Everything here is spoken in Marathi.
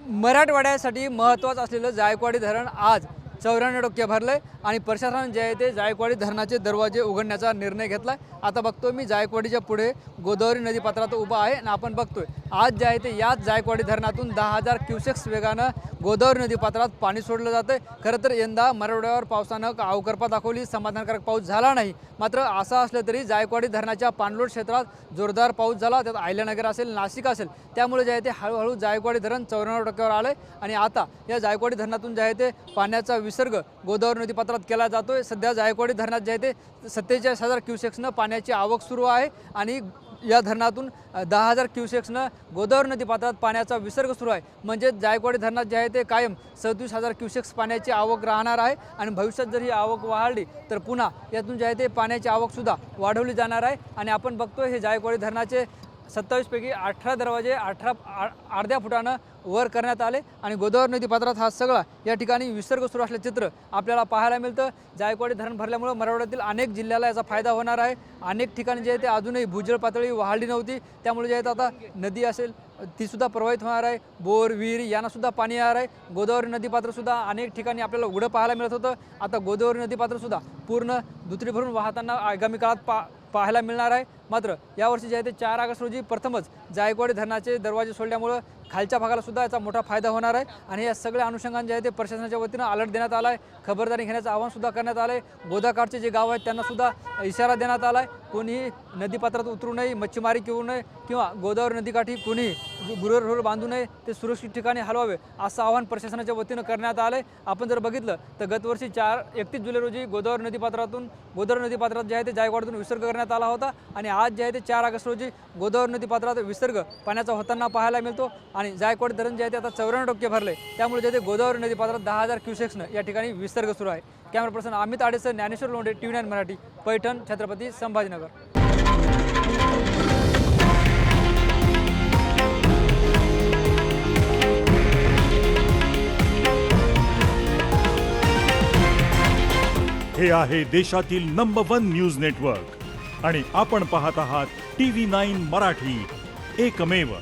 मराठवाड्यासाठी महत्त्वाचं असलेलं जायकवाडी धरण आज 94% भरलंय आणि प्रशासनाने जे आहे ते जायकवाडी धरणाचे दरवाजे उघडण्याचा निर्णय घेतला आहे। आता बघतोय मी जायकवाडीच्या पुढे गोदावरी नदीपात्रात उभा आहे आणि आपण बघतोय आज जे आहे ते याच जायकवाडी धरणातून 10,000 क्युसेक्स वेगानं गोदावरी नदीपात्रात पाणी सोडलं जातं आहे। खरं तर यंदा मराठवाड्यावर पावसानं अवकरपा दाखवली, समाधानकारक पाऊस झाला नाही। मात्र असं असलं तरी जायकवाडी धरणाच्या पाणलोट क्षेत्रात जोरदार पाऊस झाला, त्यात अहिल्यानगर असेल, नाशिक असेल, त्यामुळे जे आहे ते हळूहळू जायकवाडी धरण 94%वर आलंय आणि आता या जायकवाडी धरणातून जे आहे ते पाण्याचा विसर्ग गोदावरी नदीपात्रात केला जातोय। सध्या जायकवाडी धरणात जे आहे ते 47,000 क्युसेक्सनं पाण्याची आवक सुरू आहे आणि या धरणातून 10,000 क्युसेक्सनं गोदावरी नदीपात्रात पाण्याचा विसर्ग सुरू आहे। म्हणजे जायकवाडी धरणात जे आहे ते कायम 37,000 क्युसेक्स पाण्याची आवक राहणार आहे आणि भविष्यात जर ही आवक वाढली तर पुन्हा यातून जे आहे ते पाण्याची आवकसुद्धा वाढवली जाणार आहे। आणि आपण बघतोय हे जायकवाडी धरणाचे 27 पैकी 18 दरवाजे अर्ध्या फुटानं वर करण्यात आले आणि गोदावरी नदीपात्रात हा सगळा या ठिकाणी विसर्ग सुरू असल्याचं चित्र आपल्याला पाहायला मिळतं। जायकवाडी धरण भरल्यामुळे मराठवाड्यातील अनेक जिल्ह्याला याचा फायदा होणार आहे। अनेक ठिकाणी जे आहे ते अजूनही भूजल पातळी वाढली नव्हती, त्यामुळे जे आहे आता नदी असेल तीसुद्धा प्रवाहित होणार आहे, बोर विहीर यांनासुद्धा पाणी येणार आहे। गोदावरी नदीपात्रसुद्धा अनेक ठिकाणी आपल्याला उघडं पाहायला मिळत होतं, आता गोदावरी नदीपात्रसुद्धा पूर्ण दुथडी भरून वाहताना आगामी काळात पाहायला मिळणार आहे। मात्र यावर्षी जे आहे ते 4 ऑगस्ट रोजी प्रथमच जायकवाडी धरणाचे दरवाजे सोडल्यामुळं खालच्या भागाला सुद्धा याचा मोठा फायदा होणार आहे आणि या सगळ्या अनुषंगाने जे आहे ते प्रशासनाच्या वतीनं अलर्ट देण्यात आला आहे, खबरदारी घेण्याचं आवाहन सुद्धा करण्यात आलं आहे। गोदाकाठचे जे गाव आहेत त्यांना सुद्धा इशारा देण्यात आला आहे, कोणीही नदीपात्रात उतरू नये, मच्छीमारी करू नये किंवा गोदावरी नदीकाठी कोणीही गुरढोर बांधू नये, ते सुरक्षित ठिकाणी हलवावे असं आवाहन प्रशासनाच्या वतीनं करण्यात आलं आहे। आपण जर बघितलं तर गतवर्षी 31 जुलै रोजी गोदावरी नदीपात्रात जे आहे ते जायकवाडीतून विसर्ग करण्यात आला होता आणि आज जे आहे ते 4 ऑगस्ट रोजी गोदावरी नदीपात्रात विसर्ग पाण्याचा होताना पाहायला मिळतो आणि जायकवाडी धरण जे आहे ते आता 94% भरले, त्यामुळे जे आहे ते गोदावरी नदीपात्रात 10,000 क्युसेक्सनं या ठिकाणी विसर्ग सुरू आहे। Camera person Amit Adesar, Dnyaneshwar Londhe, TV9 Marathi, Paithan, Chhatrapati Sambhajinagar. हे आहे देशातील नंबर 1 न्यूज नेटवर्क आणि आपण पाहत आहात TV9 मराठी, एकमेव।